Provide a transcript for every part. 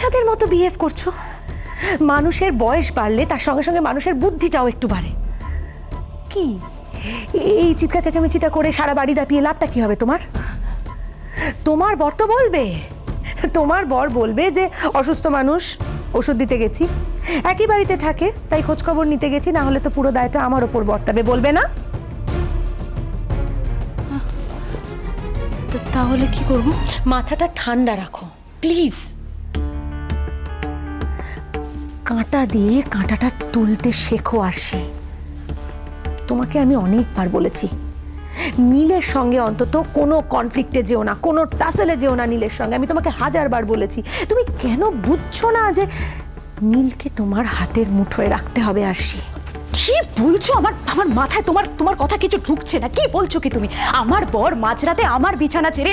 বাচ্চাদের মতো বিহেভ করছো। মানুষের বয়স বাড়লে তার সঙ্গে সঙ্গে মানুষের বুদ্ধিটাও একটু বাড়ে। কি এই চিৎকার চেঁচামেচিটা করে সারা বাড়ি দাপিয়ে লাভটা কি হবে তোমার? তোমার বর তো বলবে, তোমার বর বলবে যে অসুস্থ মানুষ, ওষুধ দিতে গেছি, একই বাড়িতে থাকে তাই খোঁজখবর নিতে গেছি, না হলে তো পুরো দায়টা আমার ওপর বর্তাবে, বলবে না? তাহলে কি করব? মাথাটা ঠান্ডা রাখো প্লিজ। কাঁটা দিয়ে কাঁটাটা তুলতে শেখো আরশি। তোমাকে আমি অনেকবার বলেছি নীলের সঙ্গে অন্তত কোনো কনফ্লিক্টে যেও না, কোনো টাসেলে যেও না নীলের সঙ্গে। আমি তোমাকে হাজারবার বলেছি, তুমি কেন বুঝছো না যে নীলকে তোমার হাতের মুঠোয় রাখতে হবে আরশি? কি বলছো? আমার মাথায় তোমার কথা কিছু ঢুকছে না। কি বলছো কি তুমি? আমার বর মাঝরাতে আমার বিছানা ছেড়ে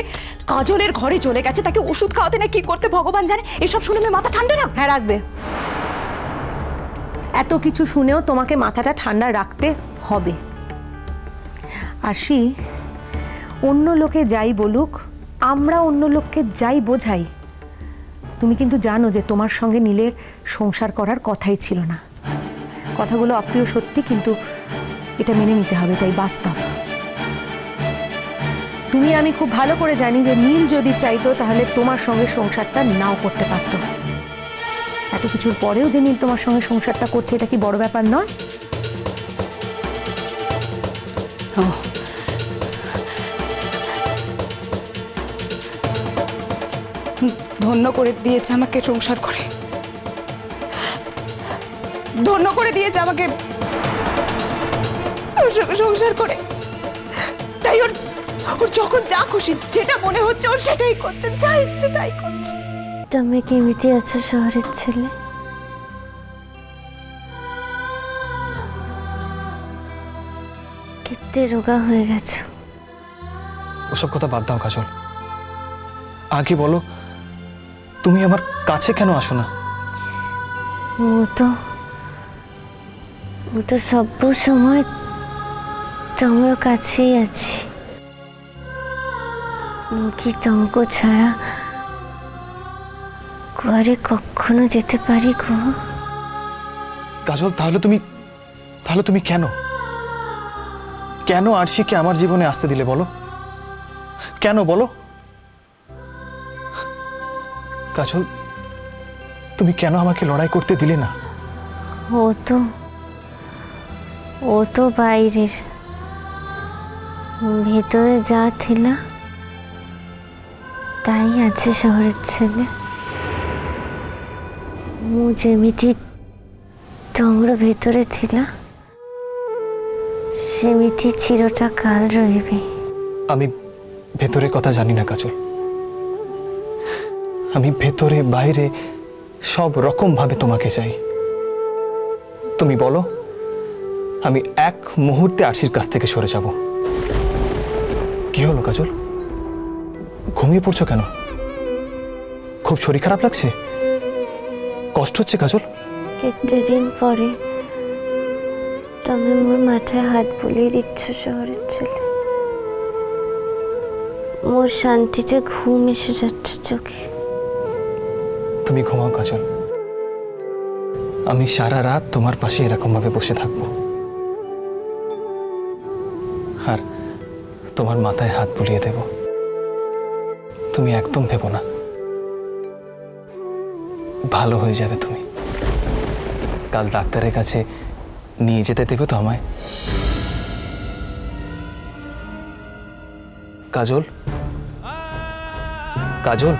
কাজলের ঘরে চলে গেছে, তাকে ওষুধ খাওয়াতে না কি করতে ভগবান জানে। এসব শুনে আমি মাথা ঠান্ডা রাখ। হ্যাঁ রাখবে। এত কিছু শুনেও তোমাকে মাথাটা ঠান্ডা রাখতে হবে আরশি। অন্য লোকে যাই বলুক, আমরা অন্য লোককে যাই বোঝাই, তুমি কিন্তু জানো যে তোমার সঙ্গে নীলের সংসার করার কথাই ছিল না। কথাগুলো অপ্রিয় সত্যি, কিন্তু এটা মেনে নিতে হবে, এটাই বাস্তব। তুমি আমি খুব ভালো করে জানি যে নীল যদি চাইতো তাহলে তোমার সঙ্গে সংসারটা নাও করতে পারতো। এত কিছুর পরেও যে নীল তোমার সঙ্গে সংসারটা করছে, এটা কি বড় ব্যাপার নয়? ধন্য করে দিয়েছে আমাকে সংসার করে, ধন্য করে দিয়েছে আমাকে সংসার করে। তাই ওর যখন যা খুশি, যেটা মনে হচ্ছে ওর সেটাই করছে, যা ইচ্ছে তাই করছে। তুমি কেমিতি আছো শহরের ছেলে? কেতে রোগা হয়ে গেছো। ওসব কথা বাদ দাও কাজল, আগে বলো তুমি আমার কাছে কেন আসো না? ও তো সব সময় তোমার কাছেই আছি। কি তোমাকে ছাড়া ঘরে কখনো যেতে পারি গো? কাজল তাহলে তুমি কেন কেন আরশিকে আমার জীবনে আসতে দিলে বলো? কেন বলো কাজল, তুমি কেন আমাকে লড়াই করতে দিলে না? ও তো বাইরের, ভেতরে যা থিলা তাই আছে শহরের ছেলে। ମୁଁ ଯେମିତି ତମର ଭିତରେ ଥିଲା ସେମିତି চিরটা কাল রইবে। আমি ভেতরের কথা জানি না কাজল, আমি ভেতরে বাইরে সব রকম ভাবে তোমাকে চাই। তুমি বলো আমি এক মুহূর্তে আরশির কাছ থেকে সরে যাব। কি হলো কাজল, ঘুমিয়ে পড়ছো কেন? খুব শরীর খারাপ লাগছে? কষ্ট হচ্ছে কাজল? কেতেদিন পরে তুমি মোর মাথায় হাত বুলিয়ে দিচ্ছ শহরের ছেলে। মোর শান্তিতে ঘুম এসে যাচ্ছে চোখে। তুমি ঘুমাও কাজল, আমি সারা রাত তোমার পাশে এরকম ভাবে বসে থাকবো, আর তোমার মাথায় হাত বুলিয়ে দেব। তুমি একদম ভেবো না, ভালো হয়ে যাবে তুমি। কাল ডাক্তারের কাছে নিয়ে যেতে দেবে তো আমায়? কাজল, কাজল,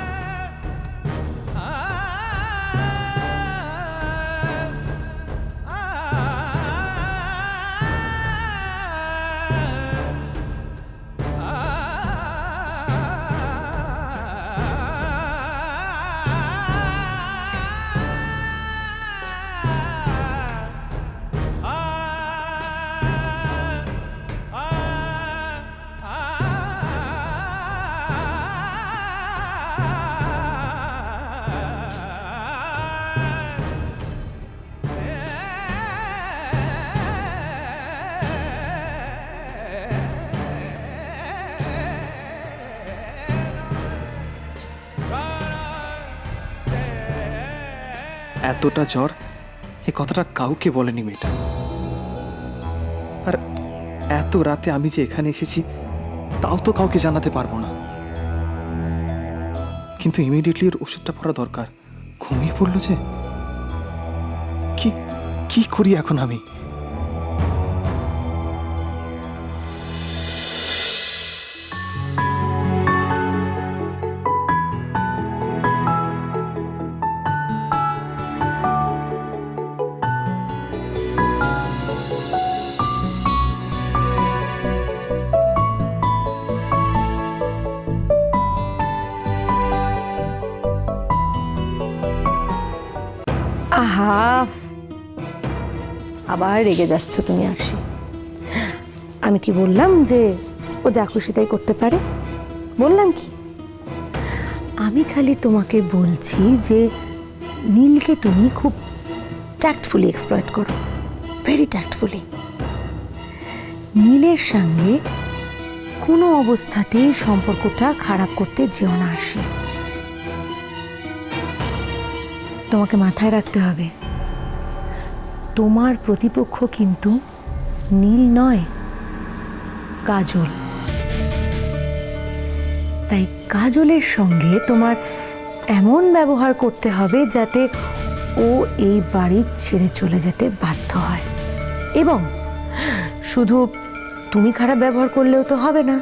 এতটা জ্বর এই কথাটা কাউকে বলেনি মেয়েটা। আর এত রাতে আমি যে এখানে এসেছি তাও তো কাউকে জানাতে পারবো না। কিন্তু ইমিডিয়েটলি ওর ওষুধটা পড়া দরকার। ঘুমিয়ে পড়লো যে, কি কি করি এখন আমি? আহা, আবার রেগে যাচ্ছ তুমি আরশি। আমি কি বললাম যে ও যা খুশি তাই করতে পারে? বললাম কি? আমি খালি তোমাকে বলছি যে নীলকে তুমি খুব ট্যাক্টফুলি এক্সপ্লয়েট করো, ভেরি ট্যাক্টফুলি। নীলের সঙ্গে কোনো অবস্থাতেই সম্পর্কটা খারাপ করতে যেও না আরশি। তোমাকে মাথায় রাখতে হবে, তোমার প্রতিপক্ষ কিন্তু নীল নয়, কাজল। তাই কাজলের সঙ্গে তোমার এমন ব্যবহার করতে হবে যাতে ও এই বাড়ি ছেড়ে চলে যেতে বাধ্য হয়। এবং শুধু তুমি খারাপ ব্যবহার করলেও তো হবে না,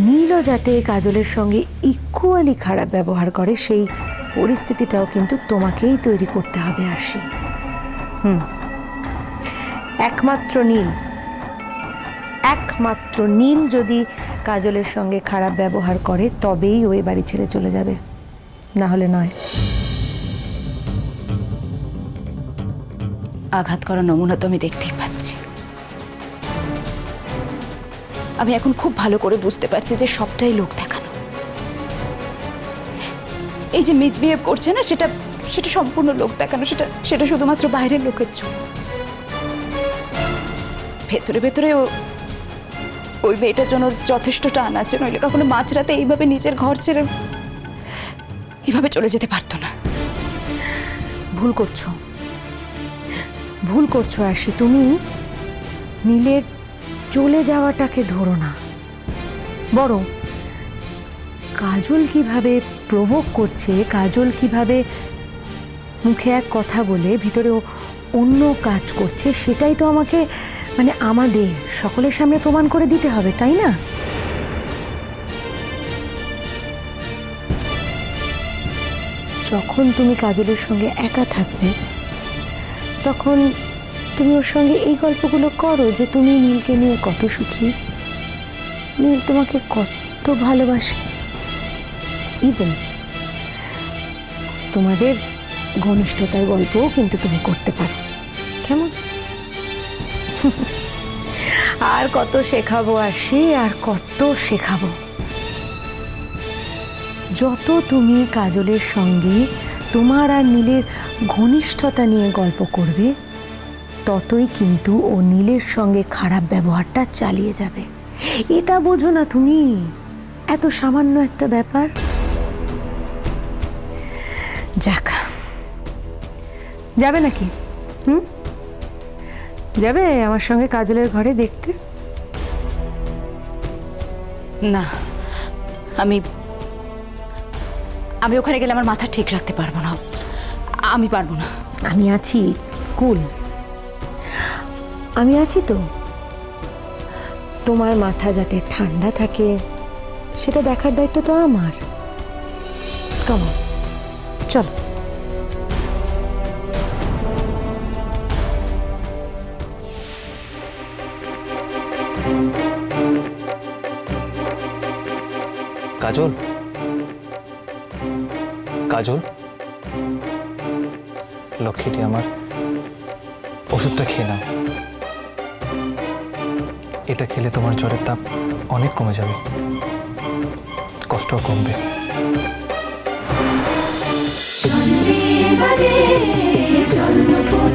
নীলও যাতে কাজলের সঙ্গে ইকুয়ালি খারাপ ব্যবহার করে সেই পরিস্থিতিটাও কিন্তু তোমাকেই তৈরি করতে হবে আরশি। একমাত্র নীল যদি কাজলের সঙ্গে খারাপ ব্যবহার করে তবেই ওই বাড়ি ছেড়ে চলে যাবে, না হলে নয়। আঘাত করা নমুনা তো আমি দেখতেই পাচ্ছি। আমি এখন খুব ভালো করে বুঝতে পারছি যে সবটাই লোক দেখানো। এই যে মিসবিহেভ করছে না, সেটা সেটা সম্পূর্ণ লোক দেখানো। সেটা শুধুমাত্র বাইরের লোকের জন্য। ভেতরে ভেতরে ওই মেয়েটার জন্য যথেষ্ট টান আছে, নইলে কখনো মাঝরাতে এইভাবে নিজের ঘর ছেড়ে এইভাবে চলে যেতে পারতো না। ভুল করছো আরশি। তুমি নীলের চলে যাওয়াটাকে ধরো না, বরং কাজল কিভাবে প্রভোগ করছে, কাজল কিভাবে মুখে এক কথা বলে ভিতরে অন্য কাজ করছে, সেটাই তো আমাকে আমাদের সকলের সামনে প্রমাণ করে দিতে হবে, তাই না? যখন তুমি কাজলের সঙ্গে একা থাকবে তখন তুমি ওর সঙ্গে এই গল্পগুলো করো যে তুমি নীলকে নিয়ে কত সুখী, নীল তোমাকে কত ভালোবাসে। ইভেন তোমাদের ঘনিষ্ঠতার গল্পও কিন্তু তুমি করতে পারো। কেমন? আর কত শেখাবো আরশি, আর কত শেখাবো। যত তুমি কাজলের সঙ্গে তোমার আর নীলের ঘনিষ্ঠতা নিয়ে গল্প করবে ততই কিন্তু ও নীলের সঙ্গে খারাপ ব্যবহারটা চালিয়ে যাবে। এটা বোঝো না তুমি? এত সামান্য একটা ব্যাপার। যাক, যাবে নাকি? যাবে আমার সঙ্গে কাজলের ঘরে দেখতে? না, আমি ওখানে গেলে আমার মাথা ঠিক রাখতে পারবো না। আমি পারবো না। আমি আছি, কুল। আমি আছি তো। তোমার মাথা যাতে ঠান্ডা থাকে সেটা দেখার দায়িত্ব তো আমার। কেমন? চলো। কাজল, কাজল, লক্ষ্মীটি আমার, ওষুধটা খেয়ে নাও। এটা খেলে তোমার জ্বরের তাপ অনেক কমে যাবে, কষ্টও কমবে। বাজে জন্মপথ